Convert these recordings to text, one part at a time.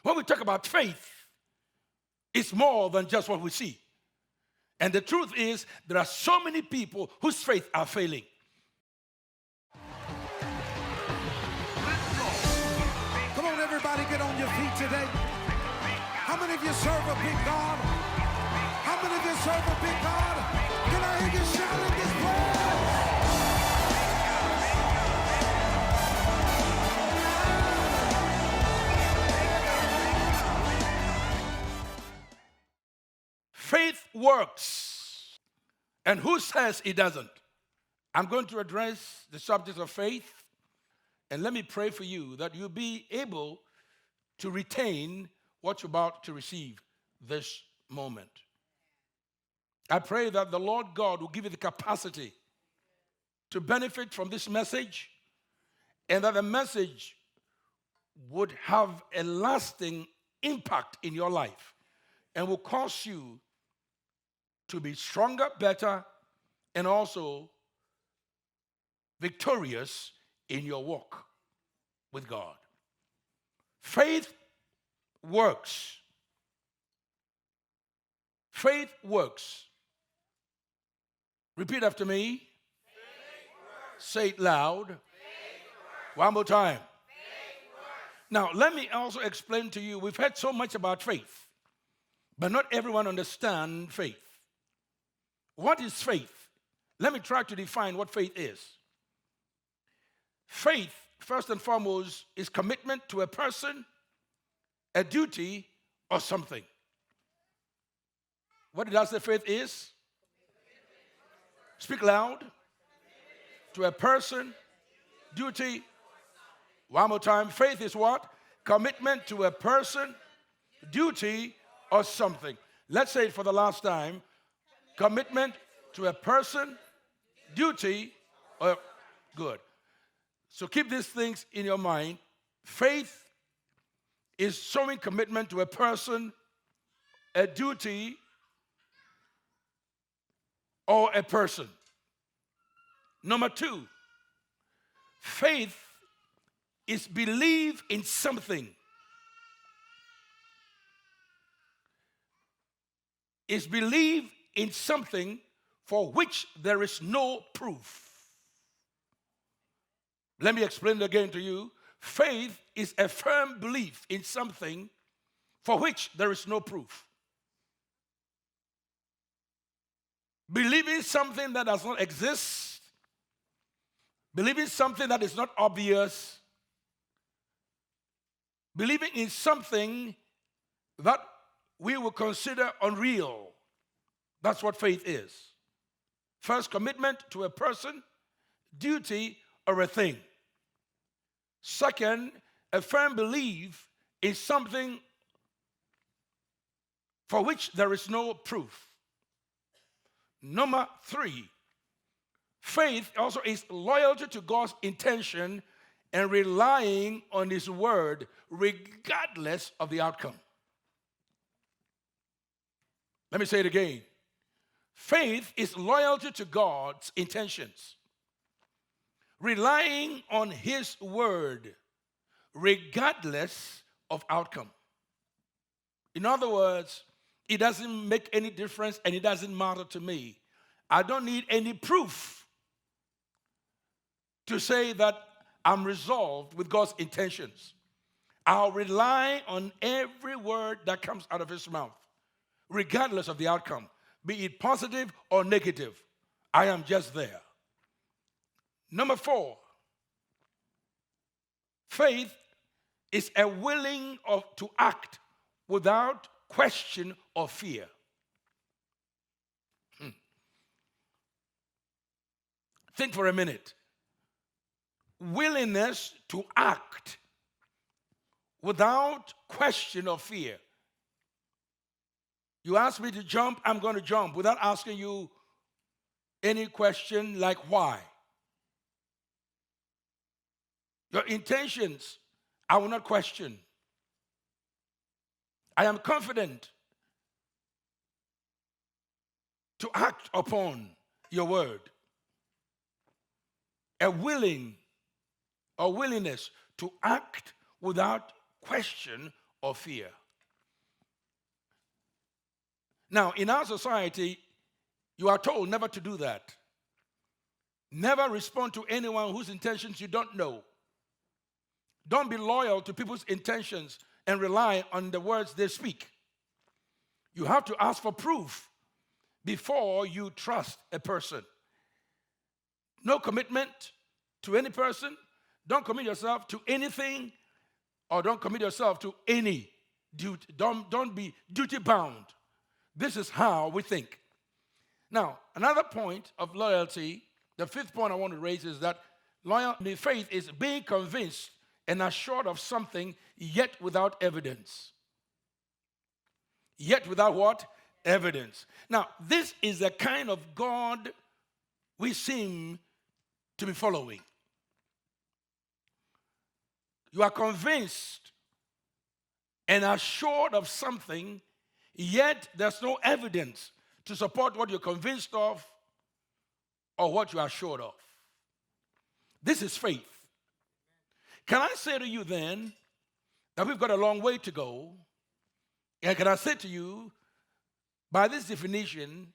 When we talk about faith, it's more than just what we see. And the truth is, there are so many people whose faith are failing. Come on, everybody, get on your feet today. How many of you serve a big God? How many of you serve a big God? Can I hear you shout in this place? Faith works. And who says it doesn't? I'm going to address the subject of faith. And let me pray for you that you'll be able to retain what you're about to receive this moment. I pray that the Lord God will give you the capacity to benefit from this message, and that the message would have a lasting impact in your life and will cause you to be stronger, better, and also victorious in your walk with God. Faith works. Faith works. Repeat after me. Say it loud. One more time. Now, let me also explain to you, we've heard so much about faith, but not everyone understands faith. What is faith? Let me try to define what faith is. Faith, first and foremost, is commitment to a person, a duty, or something. What did I say faith is? Speak loud. To a person, duty. One more time. Faith is what? Commitment to a person, duty, or something. Let's say it for the last time. Commitment to a person, duty, or good. So keep these things in your mind. Faith is showing commitment to a person, a duty, or a person. Number two, faith is belief in something. Is belief in something for which there is no proof. Let me explain it again to you. Faith is a firm belief in something for which there is no proof. Believing something that does not exist, believing something that is not obvious, believing in something that we will consider unreal. That's what faith is. First, commitment to a person, duty, or a thing. Second, a firm belief in something for which there is no proof. Number three, faith also is loyalty to God's intention and relying on His word regardless of the outcome. Let me say it again. Faith is loyalty to God's intentions, relying on His word regardless of outcome. In other words, it doesn't make any difference and it doesn't matter to me. I don't need any proof to say that I'm resolved with God's intentions. I'll rely on every word that comes out of His mouth, regardless of the outcome, be it positive or negative. I am just there. Number four, faith is a willing to act without question or fear. Think for a minute. Willingness to act without question or fear. You ask me to jump, I'm going to jump without asking you any question like why. Your intentions, I will not question. I am confident to act upon your word. A willingness to act without question or fear. Now, in our society, you are told never to do that. Never respond to anyone whose intentions you don't know. Don't be loyal to people's intentions and rely on the words they speak. You have to ask for proof before you trust a person. No commitment to any person. Don't commit yourself to anything, or don't commit yourself to any duty. Don't be duty bound. This is how we think. Now, another point of loyalty, the fifth point I want to raise is that loyalty, faith is being convinced and assured of something, yet without evidence. Yet without what? Evidence. Now, this is the kind of God we seem to be following. You are convinced and assured of something, yet there's no evidence to support what you're convinced of or what you are assured of. This is faith. Can I say to you then that we've got a long way to go? And can I say to you, by this definition,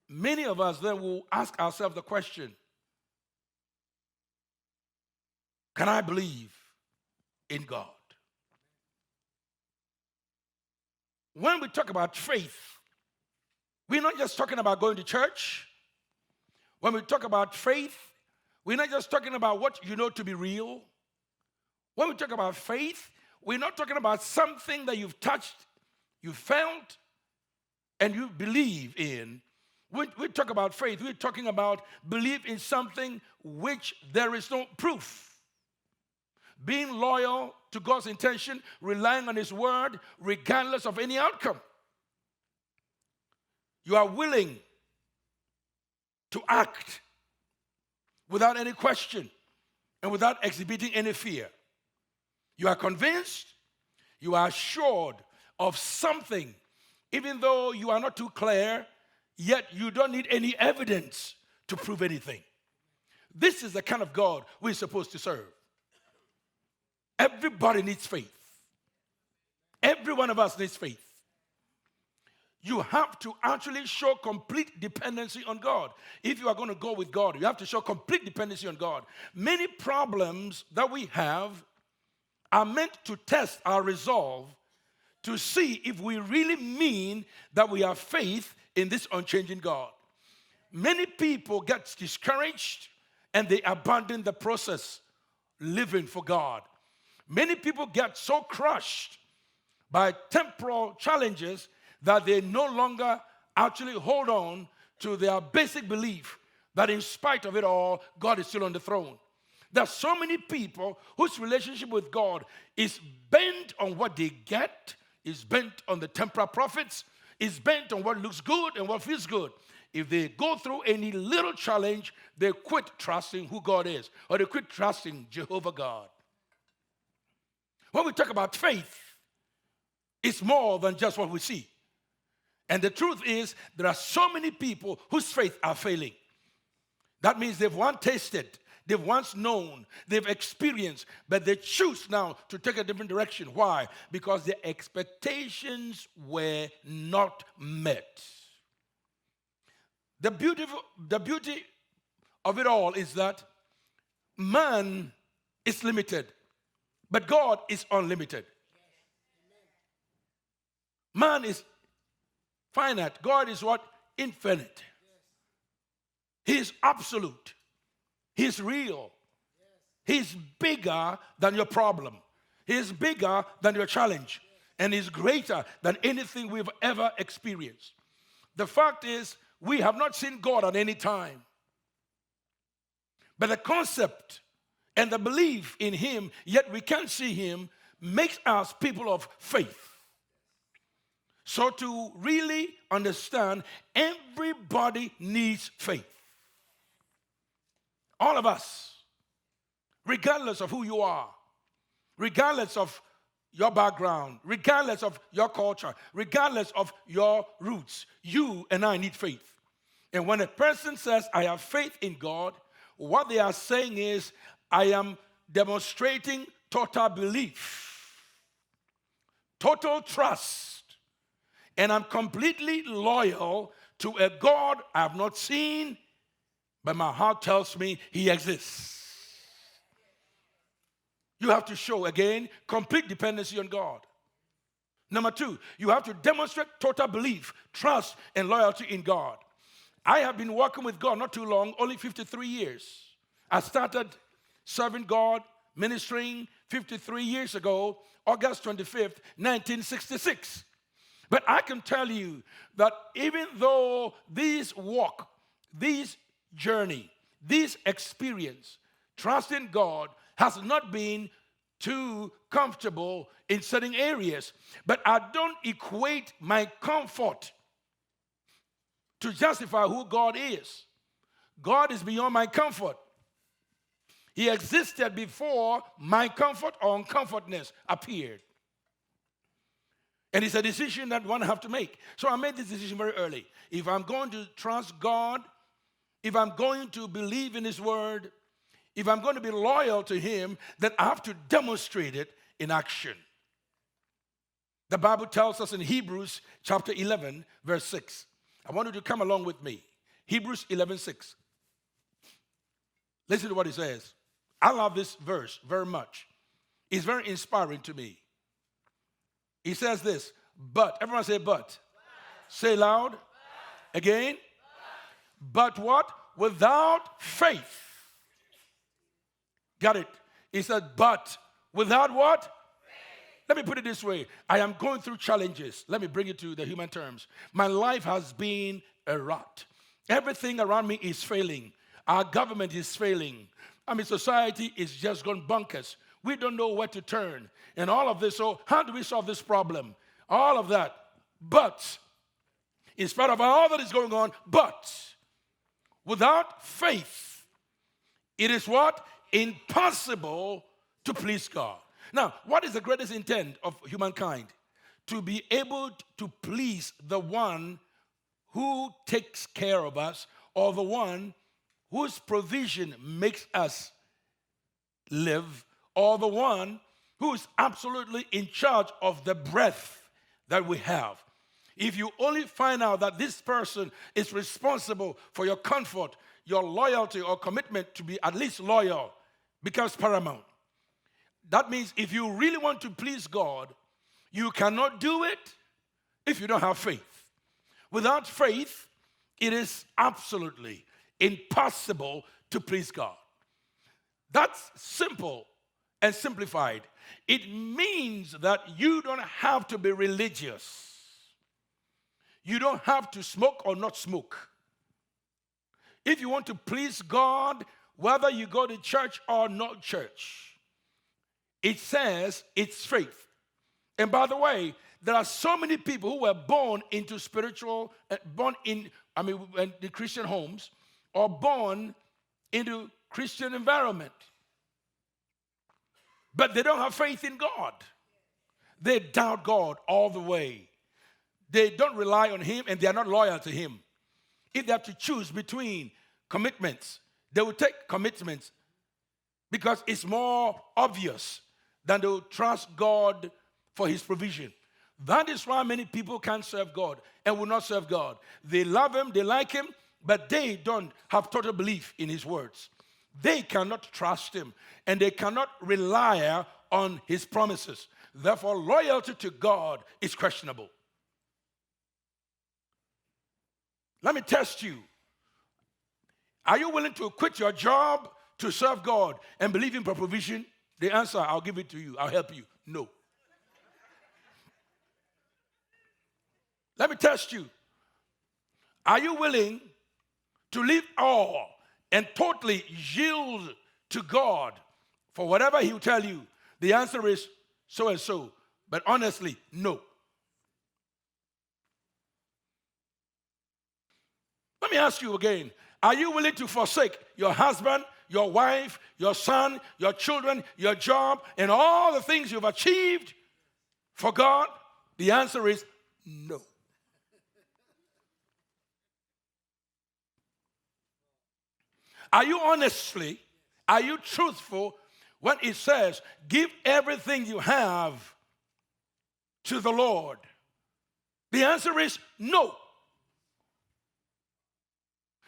many of us then will ask ourselves the question, can I believe in God? When we talk about faith, we're not just talking about going to church. When we talk about faith, we're not just talking about what you know to be real. When we talk about faith, we're not talking about something that you've touched, you felt, and you believe in. We talk about faith. We're talking about belief in something which there is no proof. Being loyal to God's intention, relying on His word, regardless of any outcome. You are willing to act without any question and without exhibiting any fear. You are convinced, you are assured of something, even though you are not too clear, yet you don't need any evidence to prove anything. This is the kind of God we're supposed to serve. Everybody needs faith. Every one of us needs faith. You have to actually show complete dependency on God. If you are going to go with God, you have to show complete dependency on God. Many problems that we have are meant to test our resolve to see if we really mean that we have faith in this unchanging God. Many people get discouraged and they abandon the process living for God. Many people get so crushed by temporal challenges that they no longer actually hold on to their basic belief that in spite of it all, God is still on the throne. There are so many people whose relationship with God is bent on what they get, is bent on the temporal profits, is bent on what looks good and what feels good. If they go through any little challenge, they quit trusting who God is, or they quit trusting Jehovah God. When we talk about faith, it's more than just what we see. And the truth is, there are so many people whose faith are failing. That means they've once tasted, they've once known, they've experienced, but they choose now to take a different direction. Why? Because their expectations were not met. The beauty of it all is that man is limited, but God is unlimited. Man is finite. God is what? Infinite. He is absolute. He is real. He is bigger than your problem. He is bigger than your challenge. And He is greater than anything we've ever experienced. The fact is, we have not seen God at any time. But the concept and the belief in Him, yet we can't see Him, makes us people of faith. So to really understand, everybody needs faith. All of us, regardless of who you are, regardless of your background, regardless of your culture, regardless of your roots, you and I need faith. And when a person says, I have faith in God, what they are saying is, I am demonstrating total belief. total trust, and I'm completely loyal to a God I have not seen, but my heart tells me he exists. You have to show, again, complete dependency on God. Number two, you have to demonstrate total belief, trust, and loyalty in God. I have been working with God not too long, only 53 years. I started serving God, ministering 53 years ago, August 25th, 1966. But I can tell you that even though this walk, this journey, this experience, trusting God has not been too comfortable in certain areas, but I don't equate my comfort to justify who God is. God is beyond my comfort. He existed before my comfort or uncomfortness appeared. And it's a decision that one have to make. So I made this decision very early. If I'm going to trust God, if I'm going to believe in his word, if I'm going to be loyal to him, then I have to demonstrate it in action. The Bible tells us in Hebrews chapter 11, verse 6. I want you to come along with me. Hebrews 11:6. Listen to what it says. I love this verse very much. It's very inspiring to me. He says this, but. Everyone say but. Say loud. Again. But what? Without faith. Got it? He said, but without what? Faith. Let me put it this way. I am going through challenges. Let me bring it to the human terms. My life has been a rut. Everything around me is failing. Our government is failing. Society is just gone bonkers. We don't know where to turn. And all of this, so how do we solve this problem? All of that. But, in spite of all that is going on, but, without faith, it is what? Impossible to please God. Now, what is the greatest intent of humankind? To be able to please the one who takes care of us, or the one whose provision makes us live, or the one who is absolutely in charge of the breath that we have. If you only find out that this person is responsible for your comfort, your loyalty or commitment to be at least loyal becomes paramount. That means if you really want to please God, you cannot do it if you don't have faith. Without faith, it is absolutely impossible to please God. That's simple and simplified. It means that you don't have to be religious. You don't have to smoke or not smoke. If you want to please God, whether you go to church or not church, it says it's faith. And by the way, there are so many people who were born into spiritual, born in the Christian homes, or born into Christian environment. But they don't have faith in God. They doubt God all the way. They don't rely on him and they are not loyal to him. If they have to choose between commitments, they will take commitments because it's more obvious than they will trust God for his provision. That is why many people can't serve God and will not serve God. They love him, they like him, but they don't have total belief in his words. They cannot trust him and they cannot rely on his promises. Therefore, loyalty to God is questionable. Let me test you. Are you willing to quit your job to serve God and believe in provision? The answer, I'll give it to you. I'll help you. No. Let me test you. Are you willing to leave all and totally yield to God for whatever he will tell you? The answer is so and so. But honestly, no. Let me ask you again. Are you willing to forsake your husband, your wife, your son, your children, your job, and all the things you've achieved for God? The answer is no. Are you truthful when it says, give everything you have to the Lord? The answer is no.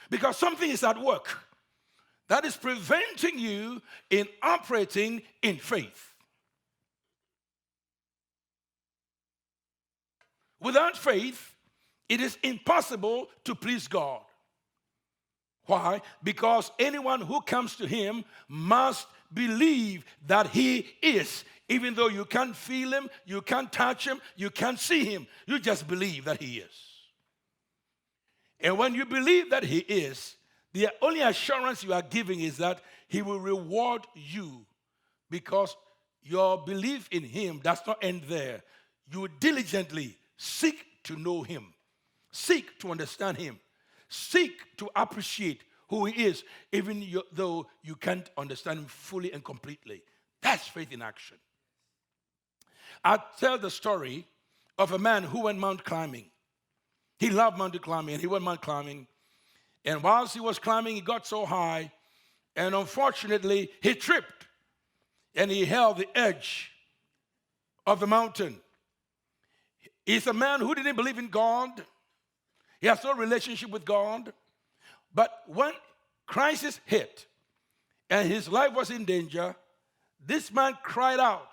Because something is at work that is preventing you in operating in faith. Without faith, it is impossible to please God. Why? Because anyone who comes to him must believe that he is. Even though you can't feel him, you can't touch him, you can't see him, you just believe that he is. And when you believe that he is, the only assurance you are giving is that he will reward you, because your belief in him does not end there. You diligently seek to know him, seek to understand him, seek to appreciate who he is, even though you can't understand him fully and completely. That's faith in action. I tell the story of a man who went mountain climbing. He loved mountain climbing, and he went mountain climbing. And whilst he was climbing, he got so high, and unfortunately, he tripped, and he held the edge of the mountain. He's a man who didn't believe in God. He has no relationship with God. But when crisis hit, and his life was in danger, this man cried out.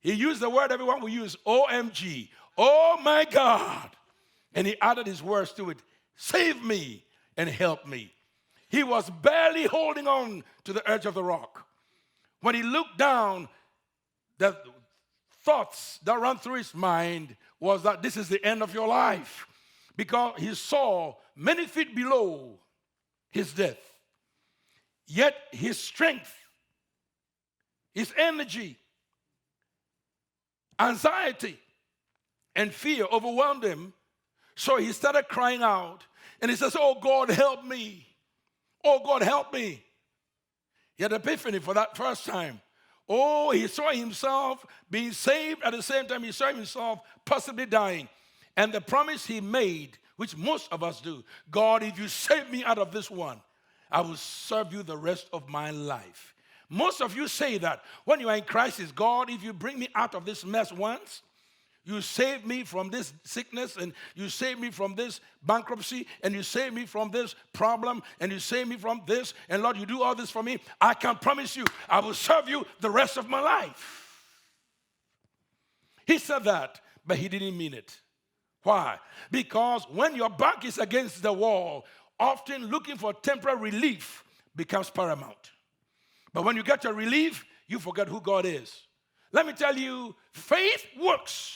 He used the word everyone will use, OMG, oh my God. And he added his words to it, save me and help me. He was barely holding on to the edge of the rock. When he looked down, the thoughts that ran through his mind was that this is the end of your life, because he saw many feet below his death. Yet his strength, his energy, anxiety, and fear overwhelmed him. So he started crying out, and he says, oh God, help me. Oh God, help me. He had an epiphany for that first time. Oh, he saw himself being saved. At the same time, he saw himself possibly dying. And the promise he made, which most of us do, God, if you save me out of this one, I will serve you the rest of my life. Most of you say that when you are in crisis. God, if you bring me out of this mess once, you save me from this sickness, and you save me from this bankruptcy, and you save me from this problem, and you save me from this, and Lord, you do all this for me, I can promise you, I will serve you the rest of my life. He said that, but he didn't mean it. Why? Because when your back is against the wall, often looking for temporary relief becomes paramount. But when you get your relief, you forget who God is. Let me tell you, faith works.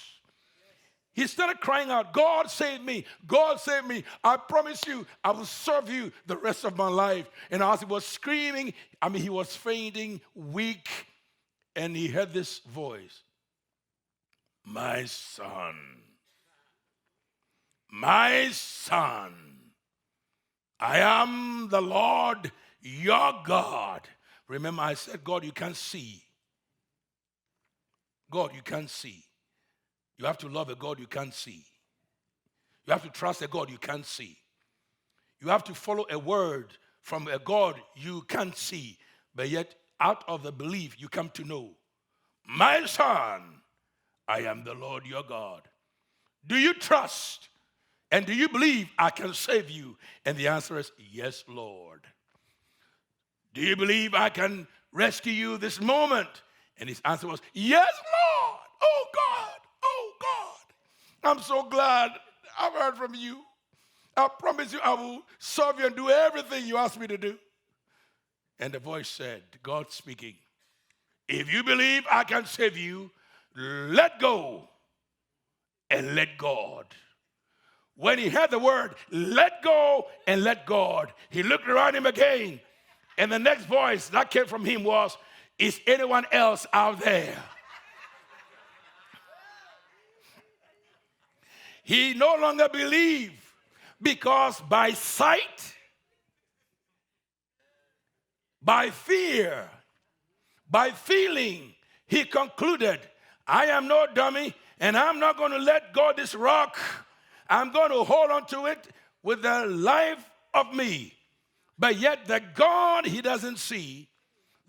He started crying out, God save me, God save me. I promise you, I will serve you the rest of my life. And as he was screaming, he was fainting, weak, and he heard this voice, my son, I am the Lord your God. Remember, I said, God, you can't see. God, you can't see. You have to love a God you can't see. You have to trust a God you can't see. You have to follow a word from a God you can't see, but yet out of the belief you come to know. My son, I am the Lord your God. Do you trust and do you believe I can save you? And the answer is yes, Lord. Do you believe I can rescue you this moment? And his answer was, yes, Lord. Oh, God. Oh, God. I'm so glad I've heard from you. I promise you I will serve you and do everything you ask me to do. And the voice said, God speaking, if you believe I can save you, let go and let God. When he heard the word, let go and let God, he looked around him again. And the next voice that came from him was, is anyone else out there? He no longer believed, because by sight, by fear, by feeling, he concluded, I am no dummy, and I'm not going to let go of this rock. I'm going to hold on to it with the life of me. But yet the God he doesn't see,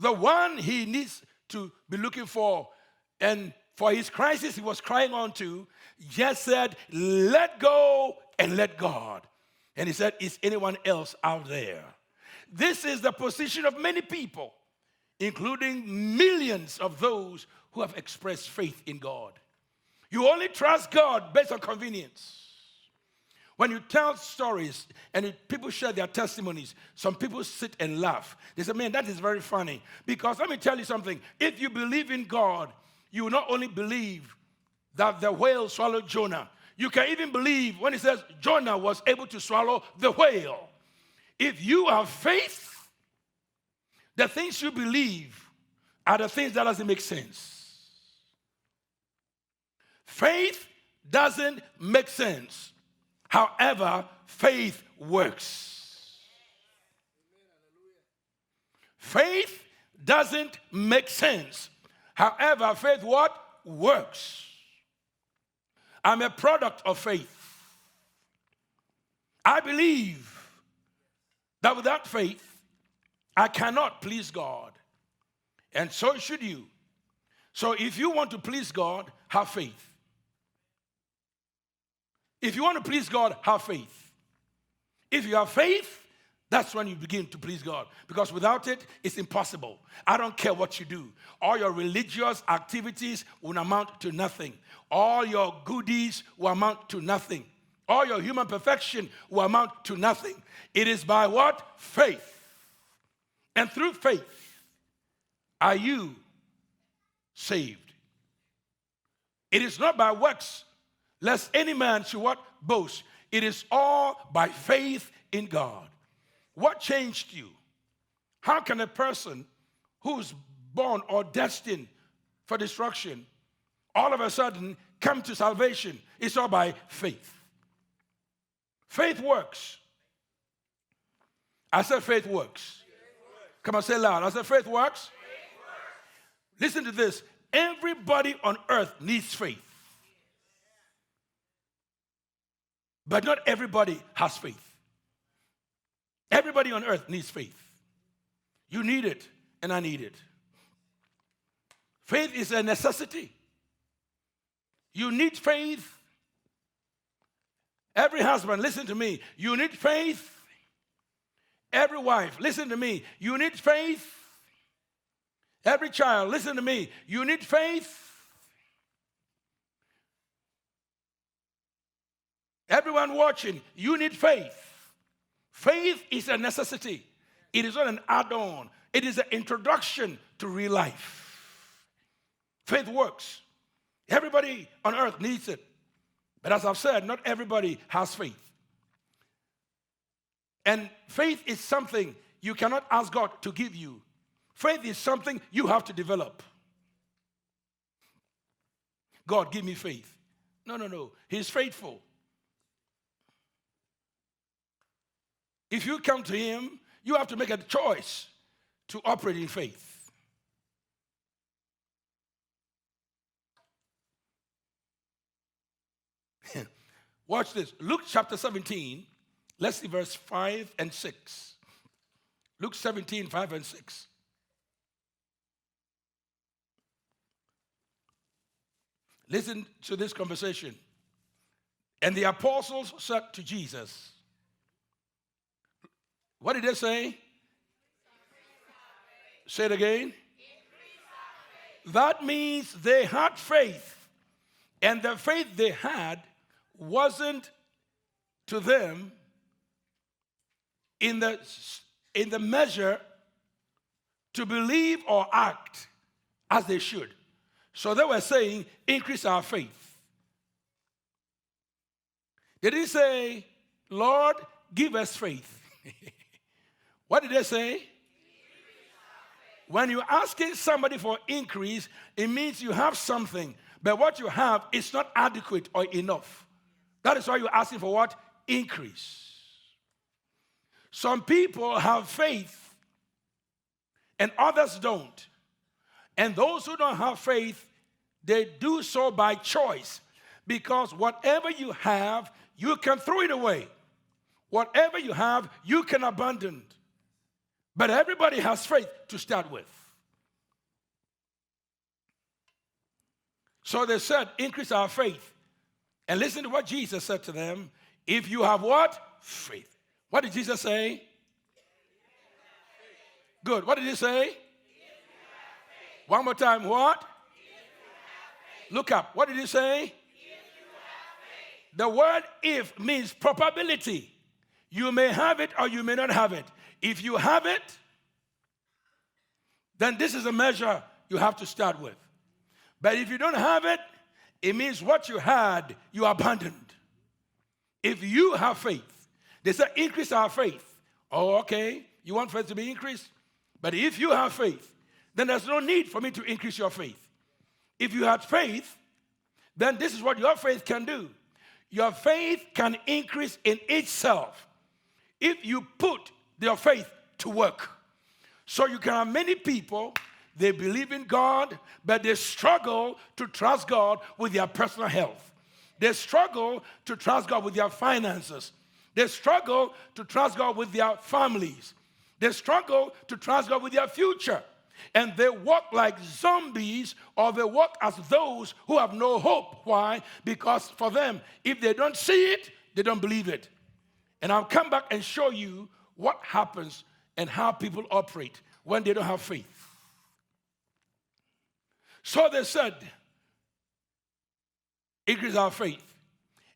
the one he needs to be looking for and for his crisis he was crying unto, just said, let go and let God. And he said, is anyone else out there? This is the position of many people, including millions of those who have expressed faith in God. You only trust God based on convenience. When you tell stories and people share their testimonies, some people sit and laugh. They say, man, that is very funny. Because let me tell you something. If you believe in God, you will not only believe that the whale swallowed Jonah. You can even believe when it says Jonah was able to swallow the whale. If you have faith, the things you believe are the things that doesn't make sense. Faith doesn't make sense. However, faith works. Faith doesn't make sense. However, faith what? Works. I'm a product of faith. I believe that without faith, I cannot please God. And so should you. So if you want to please God, have faith. If you want to please God, have faith. If you have faith, that's when you begin to please God. Because without it, it's impossible. I don't care what you do. All your religious activities will amount to nothing. All your goodies will amount to nothing. All your human perfection will amount to nothing. It is by what? Faith. And through faith are you saved. It is not by works, lest any man should what? Boast. It is all by faith in God. What changed you? How can a person who's born or destined for destruction all of a sudden come to salvation? It's all by faith. Faith works. I said faith works. Come on, say it loud. I said faith works. Listen to this. Everybody on earth needs faith. But not everybody has faith. Everybody on earth needs faith. You need it, and I need it. Faith is a necessity. You need faith. Every husband, listen to me. You need faith. Every wife, listen to me. You need faith. Every child, listen to me. You need faith. Everyone watching, you need faith. Faith is a necessity. It is not an add-on. It is an introduction to real life. Faith works. Everybody on earth needs it. But as I've said, not everybody has faith. And faith is something you cannot ask God to give you. Faith is something you have to develop. God, give me faith. No. He's faithful. If you come to him, you have to make a choice to operate in faith. Watch this. Luke chapter 17. Let's see verse 5 and 6. Luke 17, 5 and 6. Listen to this conversation. And the apostles said to Jesus, what did they say? Say it again. That means they had faith. And the faith they had wasn't to them in the measure to believe or act as they should. So they were saying, increase our faith. They didn't say, Lord, give us faith. What did they say? When you're asking somebody for increase, it means you have something, but what you have is not adequate or enough. That is why you're asking for what? Increase. Some people have faith and others don't. And those who don't have faith, they do so by choice. Because whatever you have, you can throw it away. Whatever you have, you can abandon. But everybody has faith to start with. So they said, increase our faith. And listen to what Jesus said to them. If you have what? Faith. What did Jesus say? Good. What did he say? One more time. What? Look up. What did he say? The word if means probability. You may have it or you may not have it. If you have it, then this is a measure you have to start with. But if you don't have it, it means what you had, you abandoned. If you have faith, they say increase our faith. Oh, okay, you want faith to be increased? But if you have faith, then there's no need for me to increase your faith. If you had faith, then this is what your faith can do. Your faith can increase in itself if you put your faith to work. So you can have many people, they believe in God, but they struggle to trust God with their personal health. They struggle to trust God with their finances. They struggle to trust God with their families. They struggle to trust God with their future. And they walk like zombies, or they walk as those who have no hope. Why? Because for them, if they don't see it, they don't believe it. And I'll come back and show you what happens and how people operate when they don't have faith. So they said, increase our faith.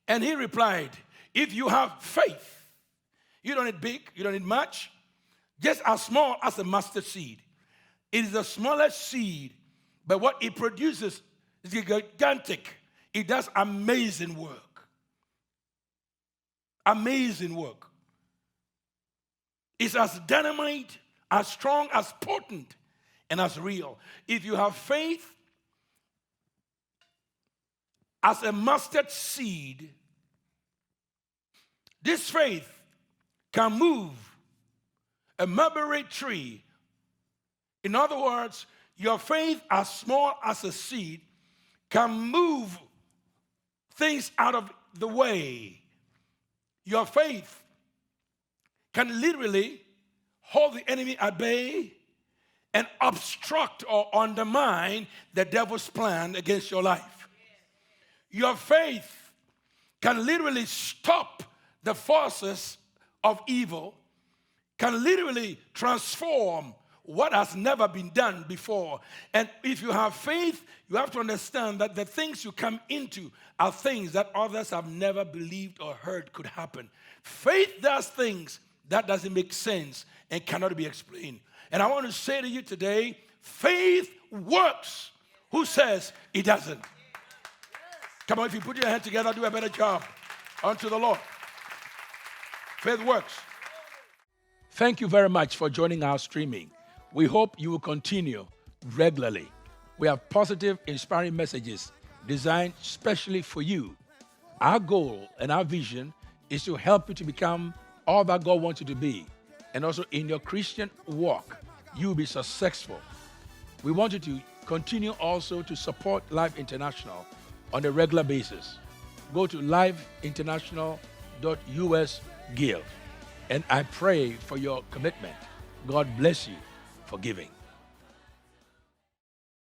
And he replied, if you have faith, you don't need big, you don't need much, just as small as a mustard seed. It is the smallest seed, but what it produces is gigantic. It does amazing work. Amazing work. It's as dynamite, as strong, as potent, and as real. If you have faith as a mustard seed, this faith can move a mulberry tree. In other words, your faith as small as a seed can move things out of the way. Your faith can literally hold the enemy at bay and obstruct or undermine the devil's plan against your life. Your faith can literally stop the forces of evil, can literally transform what has never been done before. And if you have faith, you have to understand that the things you come into are things that others have never believed or heard could happen. Faith does things that doesn't make sense and cannot be explained. And I want to say to you today, faith works. Who says it doesn't? Come on, if you put your hand together, do a better job unto the Lord. Faith works. Thank you very much for joining our streaming. We hope you will continue regularly. We have positive, inspiring messages designed specially for you. Our goal and our vision is to help you to become all that God wants you to be. And also in your Christian walk, you will be successful. We want you to continue also to support Life International on a regular basis. Go to lifeinternational.us give. And I pray for your commitment. God bless you for giving.